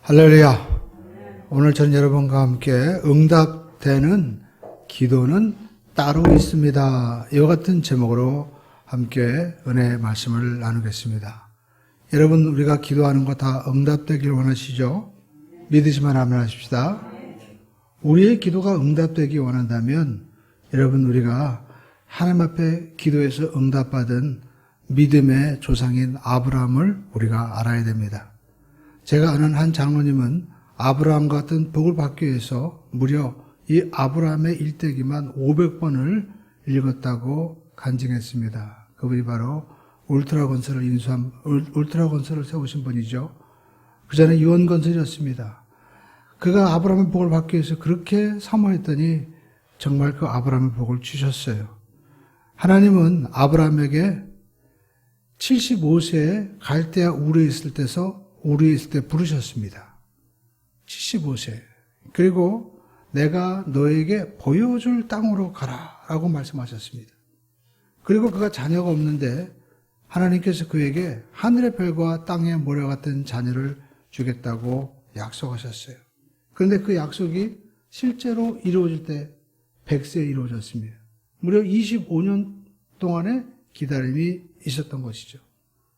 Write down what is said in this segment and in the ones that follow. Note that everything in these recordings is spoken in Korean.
할렐루야. 오늘 전 여러분과 함께 응답되는 기도는 따로 있습니다. 이와 같은 제목으로 함께 은혜의 말씀을 나누겠습니다. 여러분, 우리가 기도하는 거 다 응답되길 원하시죠? 믿으시면 아멘 하십시다. 우리의 기도가 응답되기 원한다면 여러분, 우리가 하나님 앞에 기도해서 응답받은 믿음의 조상인 아브라함을 우리가 알아야 됩니다. 제가 아는 한 장로님은 아브라함 같은 복을 받기 위해서 무려 이 아브라함의 일대기만 500번을 읽었다고 간증했습니다. 그분이 바로 울트라 건설을 세우신 분이죠. 그 전에 유언건설이었습니다. 그가 아브라함의 복을 받기 위해서 그렇게 사모했더니 정말 그 아브라함의 복을 주셨어요. 하나님은 아브라함에게 75세에 갈대아 우르에 있을 때 부르셨습니다. 75세. 그리고 내가 너에게 보여줄 땅으로 가라 라고 말씀하셨습니다. 그리고 그가 자녀가 없는데 하나님께서 그에게 하늘의 별과 땅의 모래 같은 자녀를 주겠다고 약속하셨어요. 그런데 그 약속이 실제로 이루어질 때 100세에 이루어졌습니다. 무려 25년 동안의 기다림이 있었던 것이죠.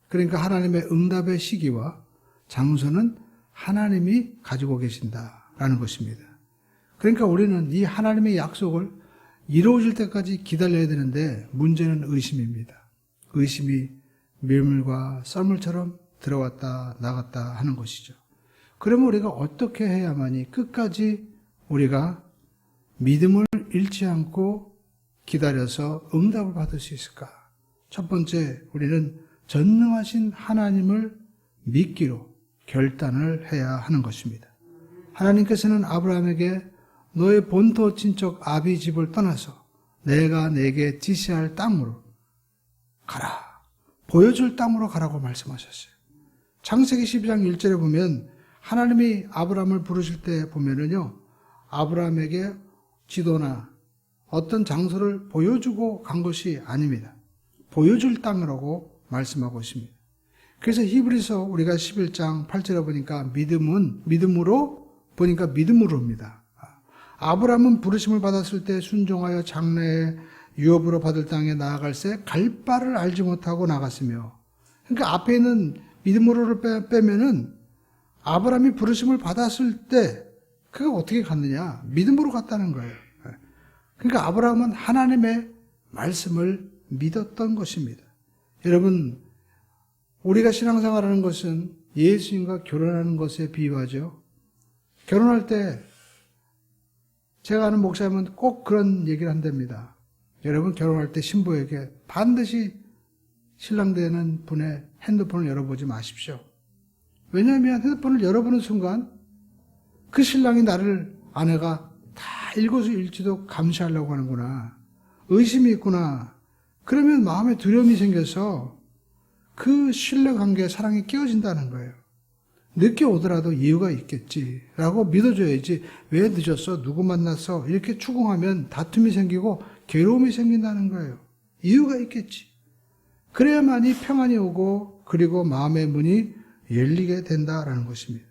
그러니까 하나님의 응답의 시기와 장소는 하나님이 가지고 계신다라는 것입니다. 그러니까 우리는 이 하나님의 약속을 이루어질 때까지 기다려야 되는데 문제는 의심입니다. 의심이 밀물과 썰물처럼 들어왔다 나갔다 하는 것이죠. 그러면 우리가 어떻게 해야만이 끝까지 우리가 믿음을 잃지 않고 기다려서 응답을 받을 수 있을까? 첫 번째, 우리는 전능하신 하나님을 믿기로 결단을 해야 하는 것입니다. 하나님께서는 아브라함에게 너의 본토 친척 아비 집을 떠나서 내가 내게 지시할 땅으로 가라. 보여줄 땅으로 가라고 말씀하셨어요. 창세기 12장 1절에 보면 하나님이 아브라함을 부르실 때 보면은요, 아브라함에게 지도나 어떤 장소를 보여주고 간 것이 아닙니다. 보여줄 땅이라고 말씀하고 있습니다. 그래서 히브리서 우리가 11장 8절에 보니까 믿음으로입니다. 아브라함은 부르심을 받았을 때 순종하여 장래에 유업으로 받을 땅에 나아갈새 갈 바를 알지 못하고 나갔으며, 그러니까 앞에 있는 믿음으로를 빼면은 아브라함이 부르심을 받았을 때 그가 어떻게 갔느냐? 믿음으로 갔다는 거예요. 그러니까 아브라함은 하나님의 말씀을 믿었던 것입니다. 여러분, 우리가 신앙생활하는 것은 예수님과 결혼하는 것에 비유하죠. 결혼할 때 제가 아는 목사님은 꼭 그런 얘기를 한답니다. 여러분, 결혼할 때 신부에게 반드시 신랑 되는 분의 핸드폰을 열어보지 마십시오. 왜냐하면 핸드폰을 열어보는 순간 그 신랑이 아내가 다 일거수일투족 감시하려고 하는구나, 의심이 있구나, 그러면 마음에 두려움이 생겨서 그 신뢰관계에 사랑이 깨어진다는 거예요. 늦게 오더라도 이유가 있겠지라고 믿어줘야지, 왜 늦었어? 누구 만났어? 이렇게 추궁하면 다툼이 생기고 괴로움이 생긴다는 거예요. 이유가 있겠지. 그래야만이 평안이 오고 그리고 마음의 문이 열리게 된다라는 것입니다.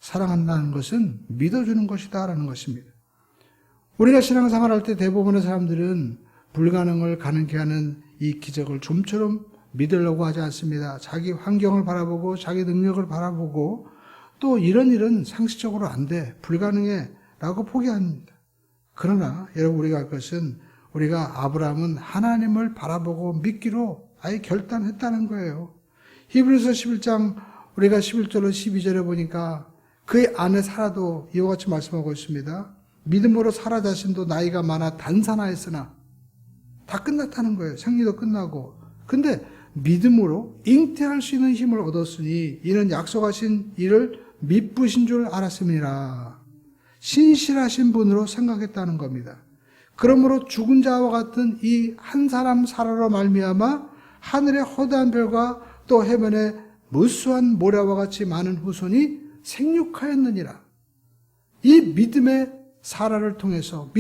사랑한다는 것은 믿어주는 것이다라는 것입니다. 우리가 신앙생활할 때 대부분의 사람들은 불가능을 가능케 하는 이 기적을 좀처럼 믿으려고 하지 않습니다. 자기 환경을 바라보고 자기 능력을 바라보고 또 이런 일은 상식적으로 안 돼, 불가능해 라고 포기합니다. 그러나 여러분, 우리가 할 것은 우리가 아브라함은 하나님을 바라보고 믿기로 아예 결단했다는 거예요. 히브리서 11장 우리가 11절로 12절에 보니까 그의 아내 사라도 이와 같이 말씀하고 있습니다. 믿음으로 사라 자신도 나이가 많아 단산하였으나, 다 끝났다는 거예요. 생리도 끝나고. 근데 믿음으로 잉태할 수 있는 힘을 얻었으니 이는 약속하신 이를 미쁘신 줄 알았음이라. 신실하신 분으로 생각했다는 겁니다. 그러므로 죽은 자와 같은 이 한 사람 사라로 말미암아 하늘의 허다한 별과 또 해변의 무수한 모래와 같이 많은 후손이 생육하였느니라. 이 믿음의 사람을 통해서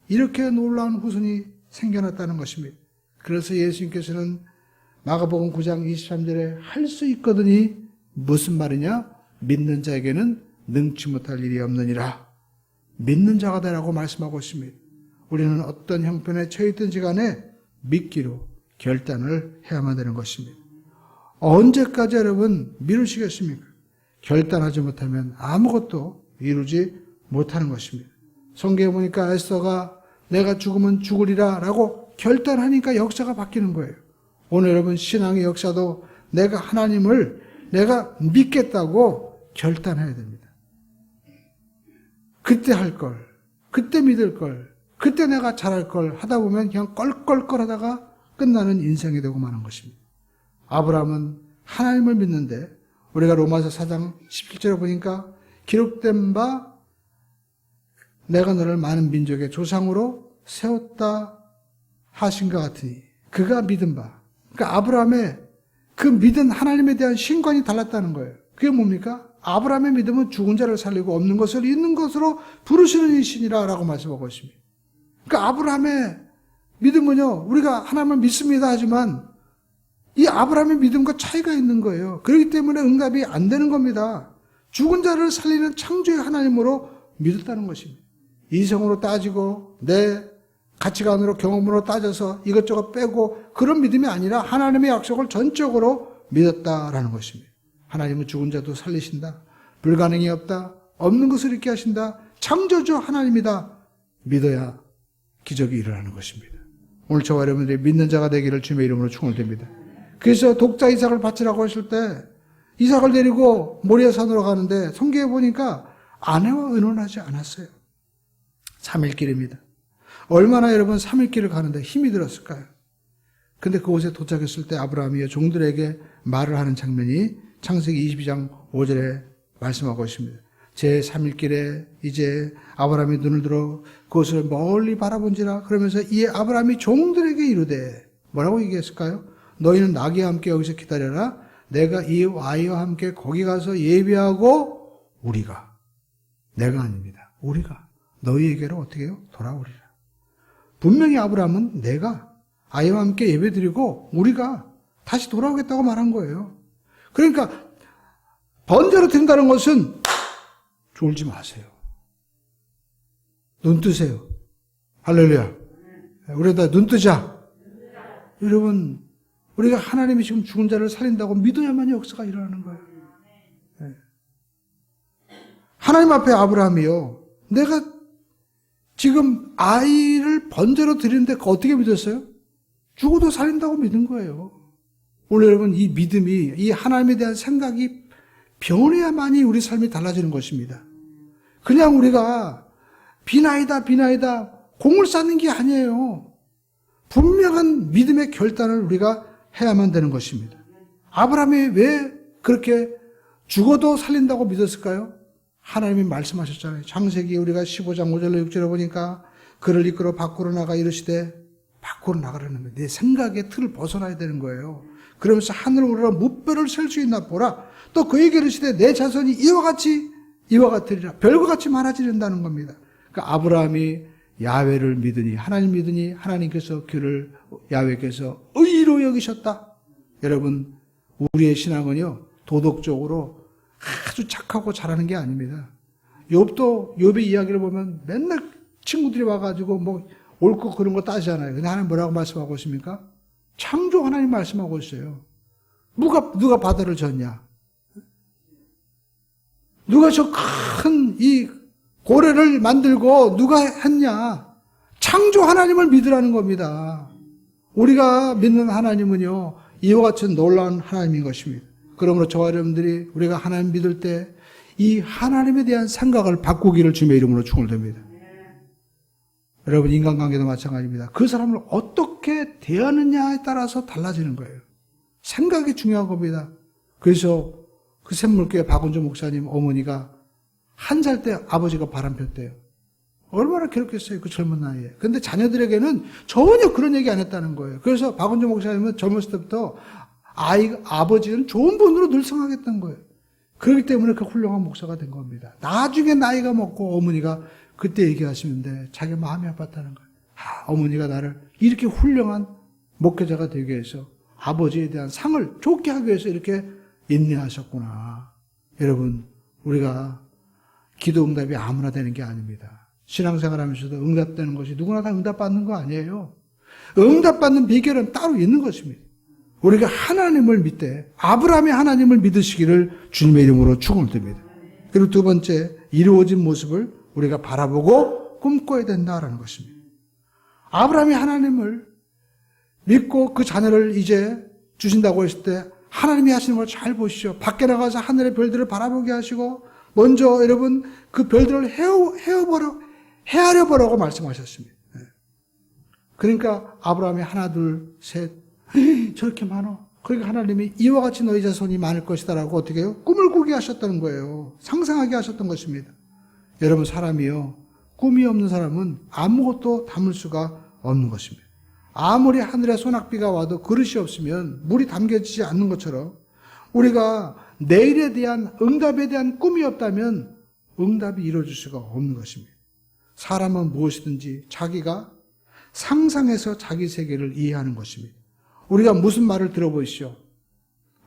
이렇게 놀라운 후손이 생겨났다는 것입니다. 그래서 예수님께서는 마가복음 9장 23절에 할 수 있거든이 무슨 말이냐? 믿는 자에게는 능치 못할 일이 없느니라. 믿는 자가 되라고 말씀하고 있습니다. 우리는 어떤 형편에 처해있든지 간에 믿기로 결단을 해야만 되는 것입니다. 언제까지 여러분 미루시겠습니까? 결단하지 못하면 아무것도 이루지 못하는 것입니다. 성경에 보니까 에스더가 내가 죽으면 죽으리라 라고 결단하니까 역사가 바뀌는 거예요. 오늘 여러분 신앙의 역사도 내가 하나님을 내가 믿겠다고 결단해야 됩니다. 그때 할 걸, 그때 믿을 걸, 그때 내가 잘할 걸 하다 보면 그냥 껄껄껄 하다가 끝나는 인생이 되고 마는 것입니다. 아브라함은 하나님을 믿는데 우리가 로마서 4장 17절에 보니까 기록된 바 내가 너를 많은 민족의 조상으로 세웠다 하신 것 같으니 그가 믿은 바. 그러니까 아브라함의 그 믿은 하나님에 대한 신관이 달랐다는 거예요. 그게 뭡니까? 아브라함의 믿음은 죽은 자를 살리고 없는 것을 있는 것으로 부르시는 이신이라 라고 말씀하고 있습니다. 그러니까 아브라함의 믿음은요, 우리가 하나님을 믿습니다 하지만 이 아브라함의 믿음과 차이가 있는 거예요. 그렇기 때문에 응답이 안 되는 겁니다. 죽은 자를 살리는 창조의 하나님으로 믿었다는 것입니다. 이성으로 따지고 내 가치관으로 경험으로 따져서 이것저것 빼고 그런 믿음이 아니라 하나님의 약속을 전적으로 믿었다라는 것입니다. 하나님은 죽은 자도 살리신다. 불가능이 없다. 없는 것을 있게 하신다. 창조주 하나님이다. 믿어야 기적이 일어나는 것입니다. 오늘 저와 여러분들이 믿는 자가 되기를 주님의 이름으로 축원드립니다. 그래서 독자 이삭을 바치라고 했을 때 이삭을 데리고 모리아 산으로 가는데 성경에 보니까 아내와 의논하지 않았어요. 3일 길입니다. 얼마나 여러분 3일 길을 가는데 힘이 들었을까요? 근데 그곳에 도착했을 때 아브라함이 종들에게 말을 하는 장면이 창세기 22장 5절에 말씀하고 있습니다. 제 3일 길에 이제 아브라함이 눈을 들어 그것을 멀리 바라본지라. 그러면서 이에 아브라함이 종들에게 이르되 뭐라고 얘기했을까요? 너희는 나귀와 함께 여기서 기다려라. 내가 이 아이와 함께 거기 가서 예비하고 우리가, 내가 아닙니다, 우리가 너희에게로 어떻게 해요? 돌아오리라. 분명히 아브라함은 내가 아이와 함께 예배드리고 우리가 다시 돌아오겠다고 말한 거예요. 그러니까 번제로 드린다는 것은 졸지 마세요. 눈 뜨세요. 할렐루야. 우리가 눈 뜨자. 여러분, 우리가 하나님이 지금 죽은 자를 살린다고 믿어야만 역사가 일어나는 거예요. 네. 하나님 앞에 아브라함이요, 내가 지금 아이를 번제로 드리는데 어떻게 믿었어요? 죽어도 살린다고 믿은 거예요. 오늘 여러분, 이 믿음이, 이 하나님에 대한 생각이 변해야만이 우리 삶이 달라지는 것입니다. 그냥 우리가 비나이다 공을 쌓는 게 아니에요. 분명한 믿음의 결단을 우리가 해야만 되는 것입니다. 아브라함이 왜 그렇게 죽어도 살린다고 믿었을까요? 하나님이 말씀하셨잖아요. 창세기 우리가 15장 5절로 6절에 보니까 그를 이끌어 밖으로 나가 이르시되, 밖으로 나가라는 거예요. 내 생각의 틀을 벗어나야 되는 거예요. 그러면서 하늘을 우러러 무뼈를 셀 수 있나 보라. 또 그에게 이르시되 내 자손이 이와 같으리라. 별과 같이 많아지는다는 겁니다. 그러니까 아브라함이 야훼를 믿으니, 하나님 믿으니 하나님께서 그를 야훼께서 의로 여기셨다. 여러분, 우리의 신앙은요, 도덕적으로 아주 착하고 잘하는 게 아닙니다. 욥의 이야기를 보면 맨날 친구들이 와가지고 뭐 옳고 그런 거 따지잖아요. 근데 하나님 뭐라고 말씀하고 있습니까? 창조 하나님 말씀하고 있어요. 누가 바다를 졌냐? 누가 저 큰 이 고래를 만들고 누가 했냐? 창조 하나님을 믿으라는 겁니다. 우리가 믿는 하나님은요, 이와 같은 놀라운 하나님인 것입니다. 그러므로 저와 여러분들이 우리가 하나님 믿을 때 이 하나님에 대한 생각을 바꾸기를 주님의 이름으로 축원드립니다. 여러분, 인간관계도 마찬가지입니다. 그 사람을 어떻게 대하느냐에 따라서 달라지는 거예요. 생각이 중요한 겁니다. 그래서 그 샘물교회 박은주 목사님 어머니가 1살 때 아버지가 바람폈대요. 얼마나 괴롭겠어요, 그 젊은 나이에. 근데 자녀들에게는 전혀 그런 얘기 안 했다는 거예요. 그래서 박은주 목사님은 젊었을 때부터 아버지는 좋은 분으로 늘 생각했던 거예요. 그렇기 때문에 그 훌륭한 목사가 된 겁니다. 나중에 나이가 먹고 어머니가 그때 얘기하시는데 자기 마음이 아팠다는 거예요. 어머니가 나를 이렇게 훌륭한 목회자가 되기 위해서 아버지에 대한 상을 좋게 하기 위해서 이렇게 인내하셨구나. 여러분, 우리가 기도 응답이 아무나 되는 게 아닙니다. 신앙생활 하면서도 응답되는 것이 누구나 다 응답받는 거 아니에요. 응답받는 비결은 따로 있는 것입니다. 우리가 하나님을 믿되 아브라함이 하나님을 믿으시기를 주님의 이름으로 축원드립니다. 그리고 두 번째, 이루어진 모습을 우리가 바라보고 꿈꿔야 된다라는 것입니다. 아브라함이 하나님을 믿고 그 자녀를 이제 주신다고 했을 때 하나님이 하시는 걸 잘 보시죠. 밖에 나가서 하늘의 별들을 바라보게 하시고 먼저 여러분 그 별들을 헤아려 보라고 말씀하셨습니다. 그러니까 아브라함이 하나 둘 셋 저렇게 많아. 그러니까 하나님이 이와 같이 너희 자손이 많을 것이다라고 어떻게 해요? 꿈을 꾸게 하셨다는 거예요. 상상하게 하셨던 것입니다. 여러분 사람이요. 꿈이 없는 사람은 아무것도 담을 수가 없는 것입니다. 아무리 하늘에 소낙비가 와도 그릇이 없으면 물이 담겨지지 않는 것처럼 우리가 내일에 대한 응답에 대한 꿈이 없다면 응답이 이루어질 수가 없는 것입니다. 사람은 무엇이든지 자기가 상상해서 자기 세계를 이해하는 것입니다. 우리가 무슨 말을 들어보시죠?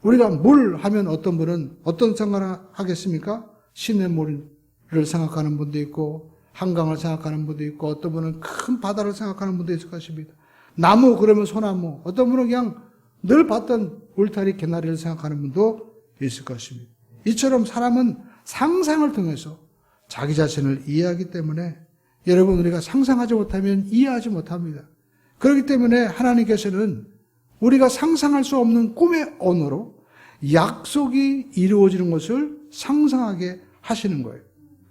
우리가 물 하면 어떤 분은 어떤 생각을 하겠습니까? 시냇물을 생각하는 분도 있고 한강을 생각하는 분도 있고 어떤 분은 큰 바다를 생각하는 분도 있을 것입니다. 나무 그러면 소나무, 어떤 분은 그냥 늘 봤던 울타리 개나리를 생각하는 분도 있을 것입니다. 이처럼 사람은 상상을 통해서 자기 자신을 이해하기 때문에 여러분 우리가 상상하지 못하면 이해하지 못합니다. 그렇기 때문에 하나님께서는 우리가 상상할 수 없는 꿈의 언어로 약속이 이루어지는 것을 상상하게 하시는 거예요.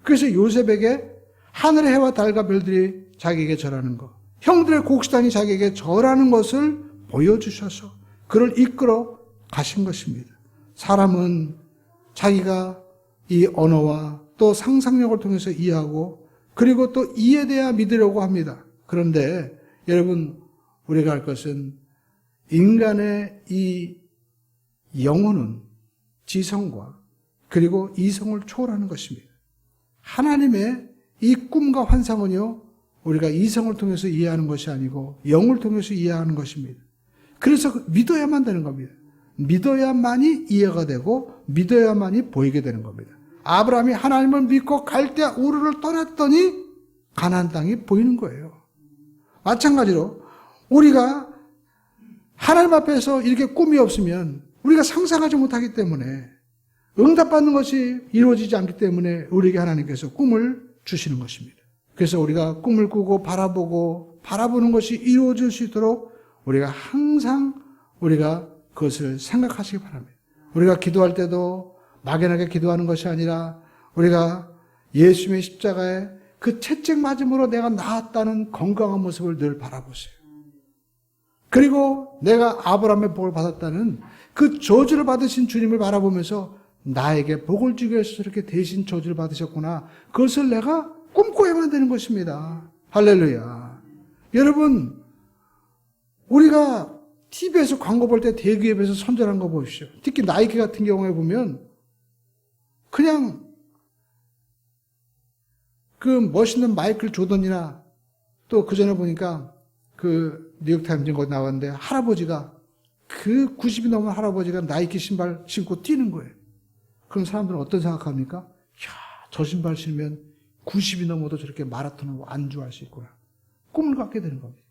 그래서 요셉에게 하늘의 해와 달과 별들이 자기에게 절하는 것, 형들의 곡식단이 자기에게 절하는 것을 보여주셔서 그를 이끌어 가신 것입니다. 사람은 자기가 이 언어와 또 상상력을 통해서 이해하고 그리고 또 이해돼야 믿으려고 합니다. 그런데 여러분 우리가 할 것은 인간의 이 영혼은 지성과 그리고 이성을 초월하는 것입니다. 하나님의 이 꿈과 환상은요, 우리가 이성을 통해서 이해하는 것이 아니고 영을 통해서 이해하는 것입니다. 그래서 믿어야만 되는 겁니다. 믿어야만이 이해가 되고 믿어야만이 보이게 되는 겁니다. 아브라함이 하나님을 믿고 갈대아 우르를 떠났더니 가나안 땅이 보이는 거예요. 마찬가지로 우리가 하나님 앞에서 이렇게 꿈이 없으면 우리가 상상하지 못하기 때문에 응답받는 것이 이루어지지 않기 때문에 우리에게 하나님께서 꿈을 주시는 것입니다. 그래서 우리가 꿈을 꾸고 바라보는 것이 이루어질 수 있도록 우리가 항상 우리가 그것을 생각하시기 바랍니다. 우리가 기도할 때도 막연하게 기도하는 것이 아니라 우리가 예수님의 십자가에 그 채찍 맞음으로 내가 나았다는 건강한 모습을 늘 바라보세요. 그리고 내가 아브라함의 복을 받았다는 그 저주를 받으신 주님을 바라보면서 나에게 복을 주기 위해서 저렇게 대신 저주를 받으셨구나. 그것을 내가 꿈꿔야만 되는 것입니다. 할렐루야. 여러분, 우리가 TV에서 광고 볼 때 대기업에서 선전한 거 보십시오. 특히 나이키 같은 경우에 보면 그냥 그 멋있는 마이클 조던이나 또 그 전에 보니까 그 뉴욕타임즈 거기 나왔는데 할아버지가 그 90이 넘은 할아버지가 나이키 신발 신고 뛰는 거예요. 그럼 사람들은 어떤 생각합니까? 이야, 저 신발 신으면 90이 넘어도 저렇게 마라톤을 안주할 수 있구나. 꿈을 갖게 되는 겁니다.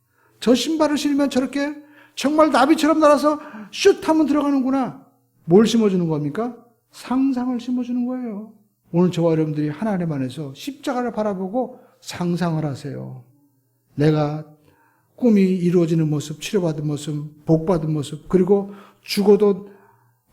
저 신발을 신으면 저렇게 정말 나비처럼 날아서 슛 하면 들어가는구나. 뭘 심어주는 겁니까? 상상을 심어주는 거예요. 오늘 저와 여러분들이 하나님 안에서 십자가를 바라보고 상상을 하세요. 내가 꿈이 이루어지는 모습, 치료받은 모습, 복받은 모습, 그리고 죽어도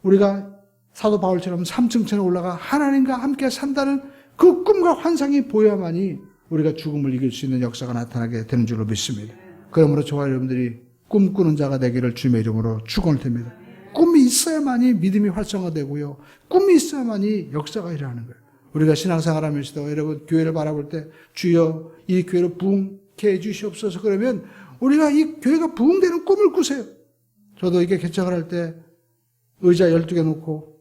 우리가 사도 바울처럼 3층천에 올라가 하나님과 함께 산다는 그 꿈과 환상이 보여야만이 우리가 죽음을 이길 수 있는 역사가 나타나게 되는 줄로 믿습니다. 그러므로 저와 여러분들이 꿈꾸는 자가 되기를 주님의 이름으로 축원을 드립니다. 꿈이 있어야만이 믿음이 활성화되고요. 꿈이 있어야만이 역사가 일어나는 거예요. 우리가 신앙생활 하면서도 여러분 교회를 바라볼 때 주여 이 교회를 부흥케 해 주시옵소서 그러면 우리가 이 교회가 부흥되는 꿈을 꾸세요. 저도 이게 개척을 할 때 의자 12개 놓고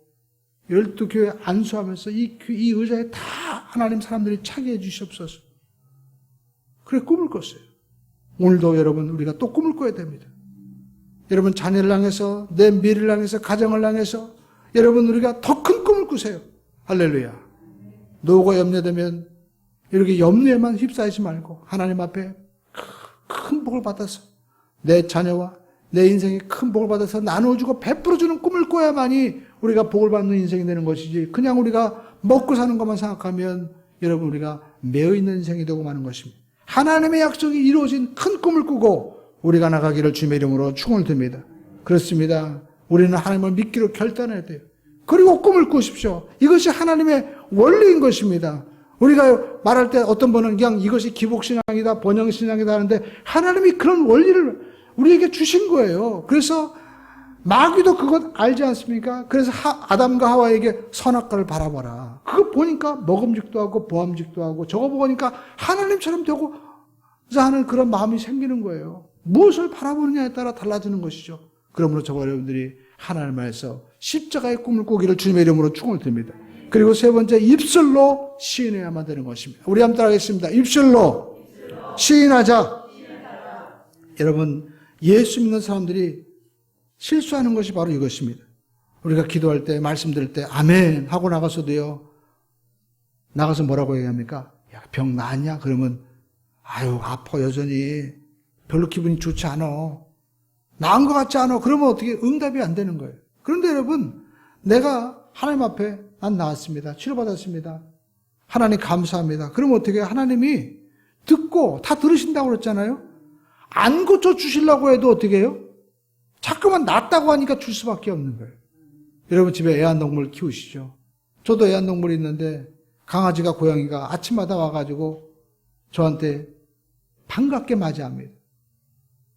12교회 안수하면서 이 의자에 다 하나님 사람들이 차게 해 주시옵소서. 그래 꿈을 꿨어요. 오늘도 여러분 우리가 또 꿈을 꿔야 됩니다. 여러분 자녀를 향해서 내 미래를 향해서 가정을 향해서 여러분 우리가 더 큰 꿈을 꾸세요. 할렐루야. 노후가 염려되면 이렇게 염려에만 휩싸이지 말고 하나님 앞에 큰 복을 받아서 내 자녀와 내 인생에 큰 복을 받아서 나눠주고 베풀어주는 꿈을 꿔야만이 우리가 복을 받는 인생이 되는 것이지, 그냥 우리가 먹고 사는 것만 생각하면 여러분 우리가 매여있는 인생이 되고 마는 것입니다. 하나님의 약속이 이루어진 큰 꿈을 꾸고 우리가 나가기를 주님의 이름으로 축원을 드립니다. 그렇습니다. 우리는 하나님을 믿기로 결단해야 돼요. 그리고 꿈을 꾸십시오. 이것이 하나님의 원리인 것입니다. 우리가 말할 때 어떤 분은 그냥 이것이 기복신앙이다, 번영신앙이다 하는데 하나님이 그런 원리를 우리에게 주신 거예요. 그래서 마귀도 그것 알지 않습니까? 그래서 아담과 하와에게 선악과를 바라봐라. 그거 보니까 먹음직도 하고 보암직도 하고 저거 보니까 하나님처럼 되고 하는 그런 마음이 생기는 거예요. 무엇을 바라보느냐에 따라 달라지는 것이죠. 그러므로 저와 여러분들이 하나님 안에서 십자가의 꿈을 꾸기를 주님의 이름으로 축원을 드립니다. 그리고 세 번째, 입술로 시인해야만 되는 것입니다. 우리 한번 따라하겠습니다. 입술로 시인하자. 여러분, 예수 믿는 사람들이 실수하는 것이 바로 이것입니다. 우리가 기도할 때, 말씀 들을 때 아멘 하고 나가서도요, 나가서 뭐라고 얘기합니까? 야, 병 나았냐? 그러면 아유, 아파 여전히. 별로 기분이 좋지 않아. 나은 것 같지 않아. 그러면 어떻게 응답이 안 되는 거예요. 그런데 여러분, 내가 하나님 앞에 난 나았습니다. 치료받았습니다. 하나님 감사합니다. 그러면 어떻게 해요? 하나님이 듣고 다 들으신다고 그랬잖아요. 안 고쳐주시려고 해도 어떻게 해요? 자꾸만 낫다고 하니까 줄 수밖에 없는 거예요. 여러분 집에 애완동물 키우시죠? 저도 애완동물이 있는데 강아지가 고양이가 아침마다 와가지고 저한테 반갑게 맞이합니다.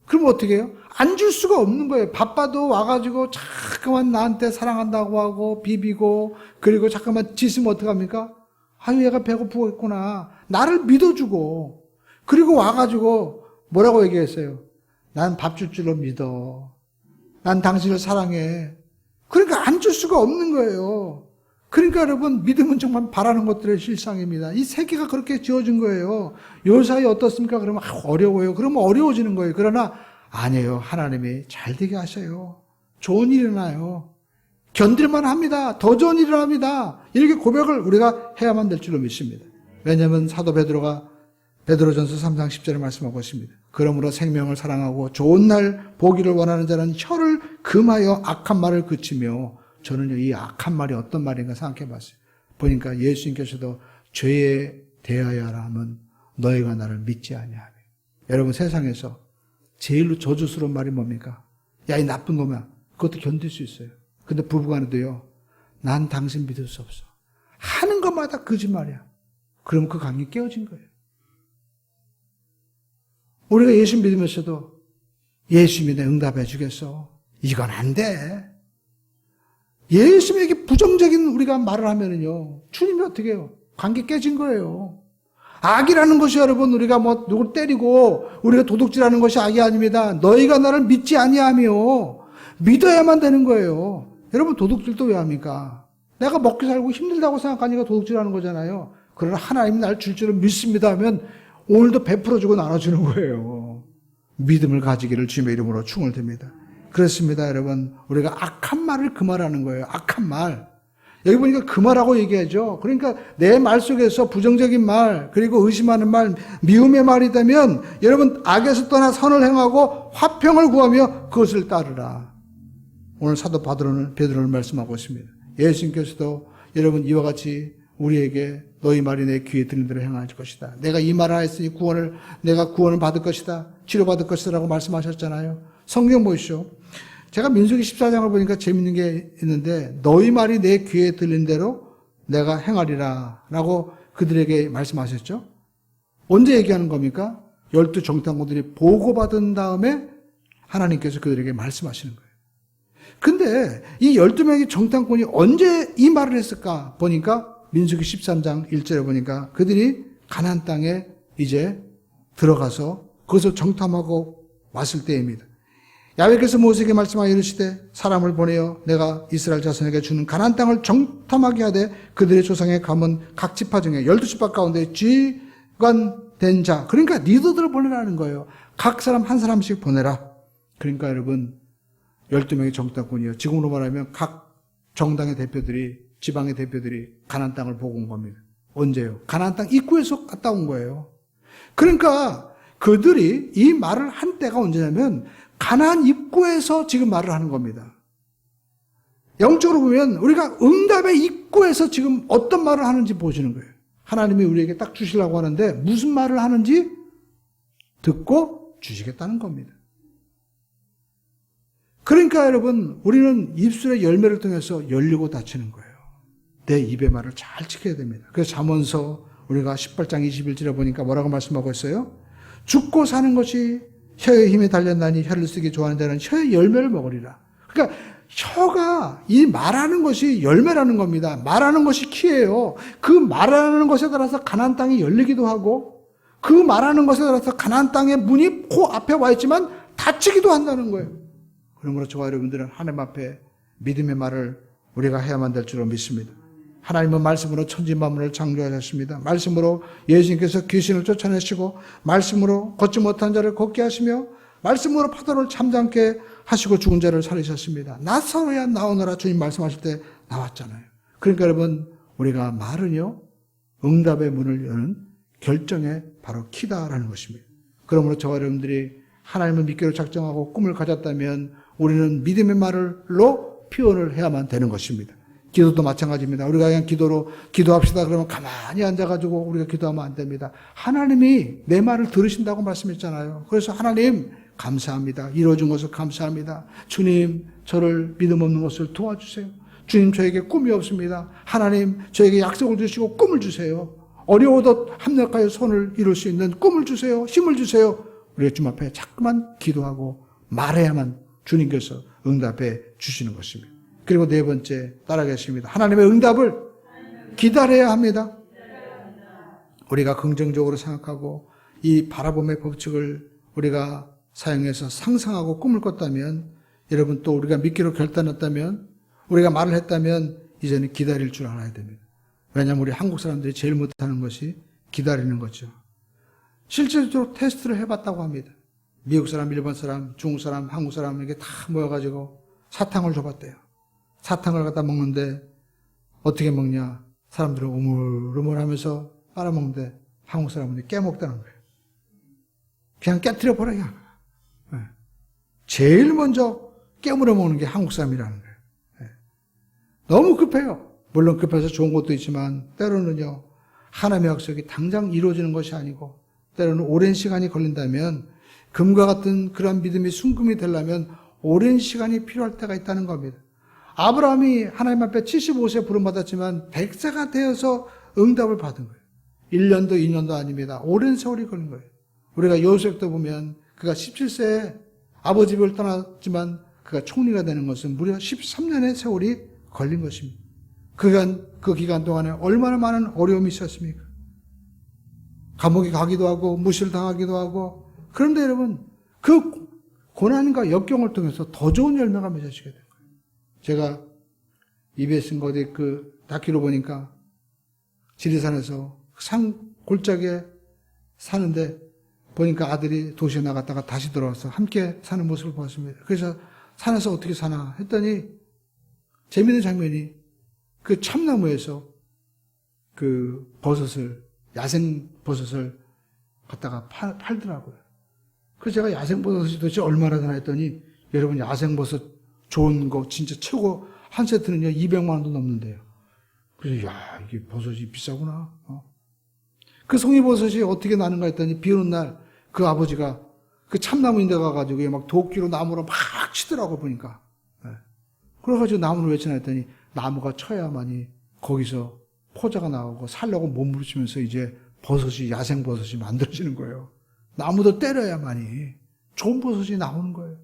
그럼 어떻게 해요? 안 줄 수가 없는 거예요. 바빠도 와가지고 자꾸만 나한테 사랑한다고 하고 비비고 그리고 자꾸만 짖으면 어떡합니까? 아유 얘가 배고프겠구나. 나를 믿어주고 그리고 와가지고 뭐라고 얘기했어요? 난 밥 줄 줄로 믿어. 난 당신을 사랑해. 그러니까 안 줄 수가 없는 거예요. 그러니까 여러분 믿음은 정말 바라는 것들의 실상입니다. 이 세계가 그렇게 지어진 거예요. 요 사이 어떻습니까? 그러면 어려워요. 그러면 어려워지는 거예요. 그러나 아니에요. 하나님이 잘 되게 하셔요. 좋은 일이 일어나요. 견딜만 합니다. 더 좋은 일이 일어납니다. 이렇게 고백을 우리가 해야만 될 줄로 믿습니다. 왜냐하면 사도 베드로가 베드로전서 3장 10절에 말씀하고 있습니다. 그러므로 생명을 사랑하고 좋은 날 보기를 원하는 자는 혀를 금하여 악한 말을 그치며, 저는요 이 악한 말이 어떤 말인가 생각해 봤어요. 보니까 예수님께서도 죄에 대하여 하라 하면 너희가 나를 믿지 아니하며. 여러분 세상에서 제일로 저주스러운 말이 뭡니까? 야 이 나쁜 놈아. 그것도 견딜 수 있어요. 근데 부부간에도요 난 당신 믿을 수 없어. 하는 것마다 거짓말이야. 그럼 그 관계 깨어진 거예요. 우리가 예수 믿으면서도 예수 믿어 응답해 주겠어. 이건 안 돼. 예수님에게 부정적인 우리가 말을 하면은요, 주님이 어떻게 해요? 관계 깨진 거예요. 악이라는 것이 여러분, 우리가 뭐 누굴 때리고 우리가 도둑질하는 것이 악이 아닙니다. 너희가 나를 믿지 아니하며 믿어야만 되는 거예요. 여러분 도둑질도 왜 합니까? 내가 먹고 살고 힘들다고 생각하니까 도둑질하는 거잖아요. 그러나 하나님이 날 줄 줄을 믿습니다 하면 오늘도 베풀어주고 나눠주는 거예요. 믿음을 가지기를 주님의 이름으로 축원을 드립니다. 그렇습니다, 여러분. 우리가 악한 말을 금하라는 거예요. 악한 말. 여기 보니까 금하라고 얘기하죠. 그러니까 내 말 속에서 부정적인 말, 그리고 의심하는 말, 미움의 말이 되면 여러분 악에서 떠나 선을 행하고 화평을 구하며 그것을 따르라. 오늘 사도 베드로는 말씀하고 있습니다. 예수님께서도 여러분 이와 같이 우리에게 너희 말이 내 귀에 들린 대로 행할 것이다. 내가 이 말을 하였으니 내가 구원을 받을 것이다. 치료받을 것이다 라고 말씀하셨잖아요. 성경 보시죠. 제가 민수기 14장을 보니까 재밌는 게 있는데 너희 말이 내 귀에 들린 대로 내가 행하리라 라고 그들에게 말씀하셨죠. 언제 얘기하는 겁니까? 12 정탐꾼들이 보고받은 다음에 하나님께서 그들에게 말씀하시는 거예요. 근데 이 12명의 정탐꾼이 언제 이 말을 했을까 보니까 민수기 13장 1절에 보니까 그들이 가나안 땅에 이제 들어가서 그것을 정탐하고 왔을 때입니다. 야훼께서 모세에게 말씀하여 이르시되 사람을 보내어 내가 이스라엘 자손에게 주는 가나안 땅을 정탐하게 하되 그들의 조상의 가문 각 지파 중에 12지파 가운데 지관된 자, 그러니까 리더들을 보내라는 거예요. 각 사람 한 사람씩 보내라. 그러니까 여러분 12명의 정탐꾼이요, 지금으로 말하면 각 정당의 대표들이, 지방의 대표들이 가나안 땅을 보고 온 겁니다. 언제요? 가나안 땅 입구에서 갔다 온 거예요. 그러니까 그들이 이 말을 한 때가 언제냐면 가나안 입구에서 지금 말을 하는 겁니다. 영적으로 보면 우리가 응답의 입구에서 지금 어떤 말을 하는지 보시는 거예요. 하나님이 우리에게 딱 주시려고 하는데 무슨 말을 하는지 듣고 주시겠다는 겁니다. 그러니까 여러분, 우리는 입술의 열매를 통해서 열리고 닫히는 거예요. 내 입의 말을 잘 지켜야 됩니다. 그래서 잠언서 우리가 18장 21절에 보니까 뭐라고 말씀하고 있어요? 죽고 사는 것이 혀의 힘에 달렸나니 혀를 쓰기 좋아하는 자는 혀의 열매를 먹으리라. 그러니까 혀가 이 말하는 것이 열매라는 겁니다. 말하는 것이 키예요. 그 말하는 것에 따라서 가나안 땅이 열리기도 하고 그 말하는 것에 따라서 가나안 땅의 문이 코앞에 와 있지만 닫히기도 한다는 거예요. 그러므로 저와 여러분들은 하나님 앞에 믿음의 말을 우리가 해야만 될 줄로 믿습니다. 하나님은 말씀으로 천지 만물을 창조하셨습니다. 말씀으로 예수님께서 귀신을 쫓아내시고 말씀으로 걷지 못한 자를 걷게 하시며 말씀으로 파도를 잠잠게 하시고 죽은 자를 살리셨습니다. 나사로야 나오너라 주님 말씀하실 때 나왔잖아요. 그러니까 여러분, 우리가 말은요 응답의 문을 여는 결정의 바로 키다라는 것입니다. 그러므로 저와 여러분들이 하나님을 믿기로 작정하고 꿈을 가졌다면 우리는 믿음의 말로 표현을 해야만 되는 것입니다. 기도도 마찬가지입니다. 우리가 그냥 기도합시다 그러면 가만히 앉아가지고 우리가 기도하면 안 됩니다. 하나님이 내 말을 들으신다고 말씀했잖아요. 그래서 하나님 감사합니다. 이루어진 것을 감사합니다. 주님, 저를 믿음 없는 것을 도와주세요. 주님, 저에게 꿈이 없습니다. 하나님, 저에게 약속을 주시고 꿈을 주세요. 어려워도 합력하여 손을 이룰 수 있는 꿈을 주세요. 힘을 주세요. 우리가 주님 앞에 자꾸만 기도하고 말해야만 주님께서 응답해 주시는 것입니다. 그리고 네 번째 따라가겠습니다. 하나님의 응답을 기다려야 합니다. 우리가 긍정적으로 생각하고 이 바라봄의 법칙을 우리가 사용해서 상상하고 꿈을 꿨다면, 여러분 또 우리가 믿기로 결단했다면, 우리가 말을 했다면 이제는 기다릴 줄 알아야 됩니다. 왜냐하면 우리 한국 사람들이 제일 못하는 것이 기다리는 거죠. 실질적으로 테스트를 해봤다고 합니다. 미국 사람, 일본 사람, 중국 사람, 한국 사람에게 다 모여가지고 사탕을 줘봤대요. 사탕을 갖다 먹는데 어떻게 먹냐? 사람들은 우물우물하면서 빨아먹는데 한국 사람들이 깨먹다는 거예요. 그냥 깨트려 버려요. 제일 먼저 깨물어 먹는 게 한국 사람이라는 거예요. 너무 급해요. 물론 급해서 좋은 것도 있지만 때로는요, 하나님의 약속이 당장 이루어지는 것이 아니고 때로는 오랜 시간이 걸린다면, 금과 같은 그런 믿음이 순금이 되려면 오랜 시간이 필요할 때가 있다는 겁니다. 아브라함이 하나님 앞에 75세 부름받았지만 100세가 되어서 응답을 받은 거예요. 1년도 2년도 아닙니다. 오랜 세월이 걸린 거예요. 우리가 요셉도 보면 그가 17세에 아버지 집을 떠났지만 그가 총리가 되는 것은 무려 13년의 세월이 걸린 것입니다. 그 기간 동안에 얼마나 많은 어려움이 있었습니까? 감옥에 가기도 하고 무시를 당하기도 하고. 그런데 여러분, 그 고난과 역경을 통해서 더 좋은 열매가 맺어지게 돼요. 제가 EBS 어디 그 다큐로 보니까 지리산에서 산 골짜기에 사는데 보니까 아들이 도시에 나갔다가 다시 들어와서 함께 사는 모습을 보았습니다. 그래서 산에서 어떻게 사나 했더니 재미있는 장면이 그 참나무에서 그 버섯을, 야생 버섯을 갖다가 팔더라고요. 그래서 제가 야생 버섯이 도대체 얼마나 되나 했더니, 여러분 야생 버섯 좋은 거 진짜 최고 한 세트는요 200만 원도 넘는데요. 그래서 야, 이게 버섯이 비싸구나. 그 송이버섯이 어떻게 나는가 했더니 비 오는 날 그 아버지가 그 참나무인데 가가지고 막 도끼로 나무로 막 치더라고 보니까. 그래가지고 나무를 왜 치나 했더니 나무가 쳐야만이 거기서 포자가 나오고 살려고 몸부림치면서 이제 버섯이, 야생 버섯이 만들어지는 거예요. 나무도 때려야만이 좋은 버섯이 나오는 거예요.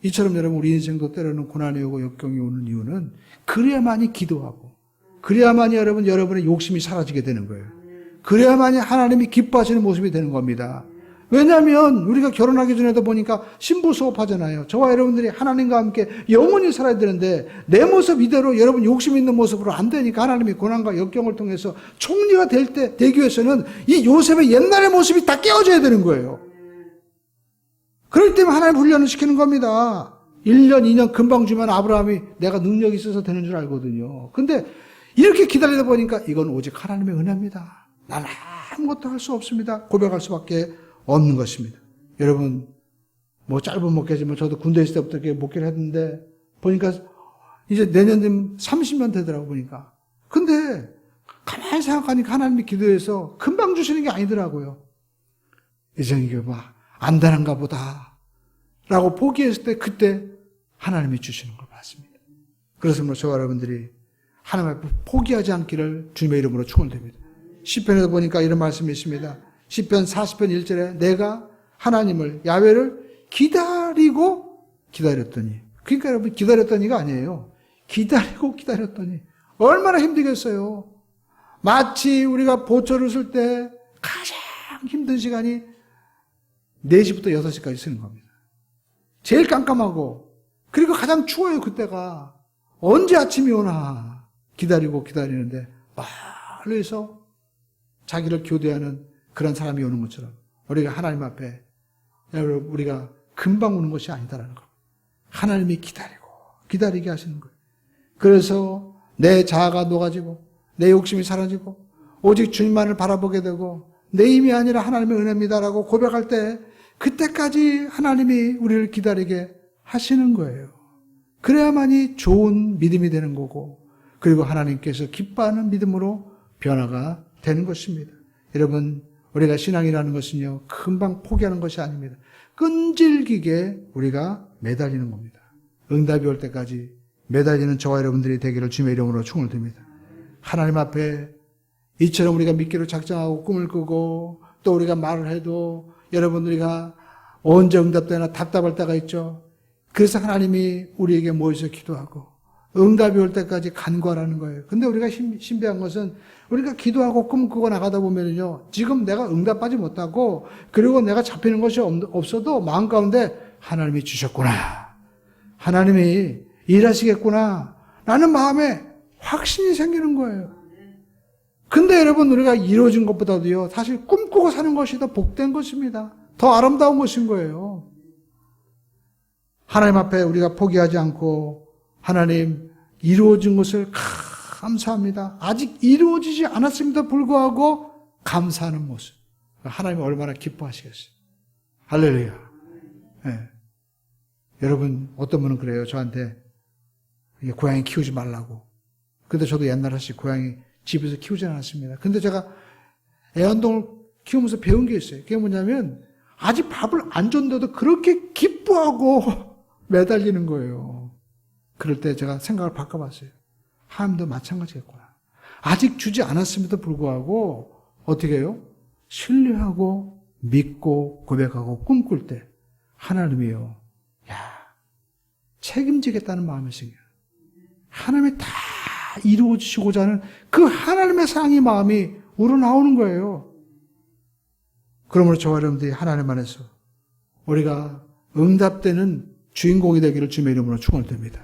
이처럼 여러분 우리 인생도 때로는 고난이 오고 역경이 오는 이유는 그래야만이 기도하고, 그래야만이 여러분의 욕심이 사라지게 되는 거예요. 그래야만이 하나님이 기뻐하시는 모습이 되는 겁니다. 왜냐하면 우리가 결혼하기 전에도 보니까 신부 수업하잖아요. 저와 여러분들이 하나님과 함께 영원히 살아야 되는데 내 모습 이대로 여러분 욕심 있는 모습으로 안 되니까 하나님이 고난과 역경을 통해서 총리가 되기 위해서는 이 요셉의 옛날의 모습이 다 깨어져야 되는 거예요. 그럴 때문에 하나님 훈련을 시키는 겁니다. 1년, 2년 금방 주면 아브라함이 내가 능력이 있어서 되는 줄 알거든요. 근데 이렇게 기다리다 보니까 이건 오직 하나님의 은혜입니다. 난 아무것도 할 수 없습니다. 고백할 수밖에 없는 것입니다. 여러분, 뭐 짧은 목회지만 저도 군대 있을 때부터 이렇게 목회를 했는데 보니까 이제 내년 되면 30년 되더라고 보니까. 근데 가만히 생각하니까 하나님이 기도해서 금방 주시는 게 아니더라고요. 이제 이게 안 되는가 보다 라고 포기했을 때 그때 하나님이 주시는 걸 봤습니다. 그래서 저와 여러분들이 하나님 앞에 포기하지 않기를 주님의 이름으로 축원드립니다. 시편에도 보니까 이런 말씀이 있습니다. 시편 40편 1절에 내가 하나님을 야훼를 기다리고 기다렸더니, 그러니까 여러분 기다렸더니가 아니에요. 기다리고 기다렸더니 얼마나 힘들겠어요. 마치 우리가 보초를 쓸 때 가장 힘든 시간이 4시부터 6시까지 쓰는 겁니다. 제일 깜깜하고 그리고 가장 추워요. 그때가 언제 아침이 오나 기다리고 기다리는데 멀리서 자기를 교대하는 그런 사람이 오는 것처럼 우리가 하나님 앞에 우리가 금방 오는 것이 아니다라는 거. 하나님이 기다리게 하시는 거예요. 그래서 내 자아가 녹아지고 내 욕심이 사라지고 오직 주님만을 바라보게 되고 내 힘이 아니라 하나님의 은혜입니다라고 고백할 때 그때까지 하나님이 우리를 기다리게 하시는 거예요. 그래야만이 좋은 믿음이 되는 거고 그리고 하나님께서 기뻐하는 믿음으로 변화가 되는 것입니다. 여러분, 우리가 신앙이라는 것은요, 금방 포기하는 것이 아닙니다. 끈질기게 우리가 매달리는 겁니다. 응답이 올 때까지 매달리는 저와 여러분들이 되기를 주님의 이름으로 축원을 드립니다. 하나님 앞에 이처럼 우리가 믿기로 작정하고 꿈을 꾸고 또 우리가 말을 해도 여러분 우리가 언제 응답되나 답답할 때가 있죠. 그래서 하나님이 우리에게 모여서 기도하고 응답이 올 때까지 간구하라는 거예요. 근데 우리가 신비한 것은 우리가 기도하고 꿈꾸고 나가다 보면요, 지금 내가 응답하지 못하고 그리고 내가 잡히는 것이 없어도 마음 가운데 하나님이 주셨구나, 하나님이 일하시겠구나 라는 마음에 확신이 생기는 거예요. 근데 여러분, 우리가 이루어진 것보다도요, 사실 꿈꾸고 사는 것이 더 복된 것입니다. 더 아름다운 것인 거예요. 하나님 앞에 우리가 포기하지 않고 하나님 이루어진 것을 감사합니다. 아직 이루어지지 않았음에도 불구하고 감사하는 모습. 하나님이 얼마나 기뻐하시겠어요. 할렐루야. 네. 여러분, 어떤 분은 그래요. 저한테 고양이 키우지 말라고. 근데 저도 옛날에 사실 고양이 집에서 키우지 않았습니다. 근데 제가 애완동을 키우면서 배운 게 있어요. 그게 뭐냐면 아직 밥을 안 줬는데도 그렇게 기뻐하고 매달리는 거예요. 그럴 때 제가 생각을 바꿔봤어요. 하나님도 마찬가지겠구나. 아직 주지 않았음에도 불구하고 어떻게 해요? 신뢰하고 믿고 고백하고 꿈꿀 때 하나님이요, 책임지겠다는 마음이 생겨요. 하나님이 다 이루어지시고자 하는 그 하나님의 사랑의 마음이 우러나오는 거예요. 그러므로 저와 여러분들이 하나님 안에서 우리가 응답되는 주인공이 되기를 주님의 이름으로 축원을 드립니다.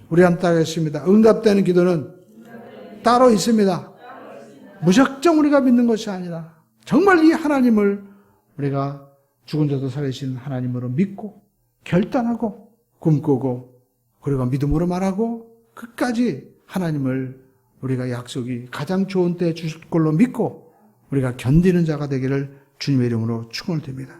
우리 한번 따르겠습니다. 응답되는 기도는 따로 있습니다. 무작정 우리가 믿는 것이 아니라 정말 이 하나님을 우리가 죽은 자도 살리신 하나님으로 믿고 결단하고 꿈꾸고 그리고 믿음으로 말하고 끝까지 하나님을 우리가 약속이 가장 좋은 때에 주실 걸로 믿고 우리가 견디는 자가 되기를 주님의 이름으로 축원을 드립니다.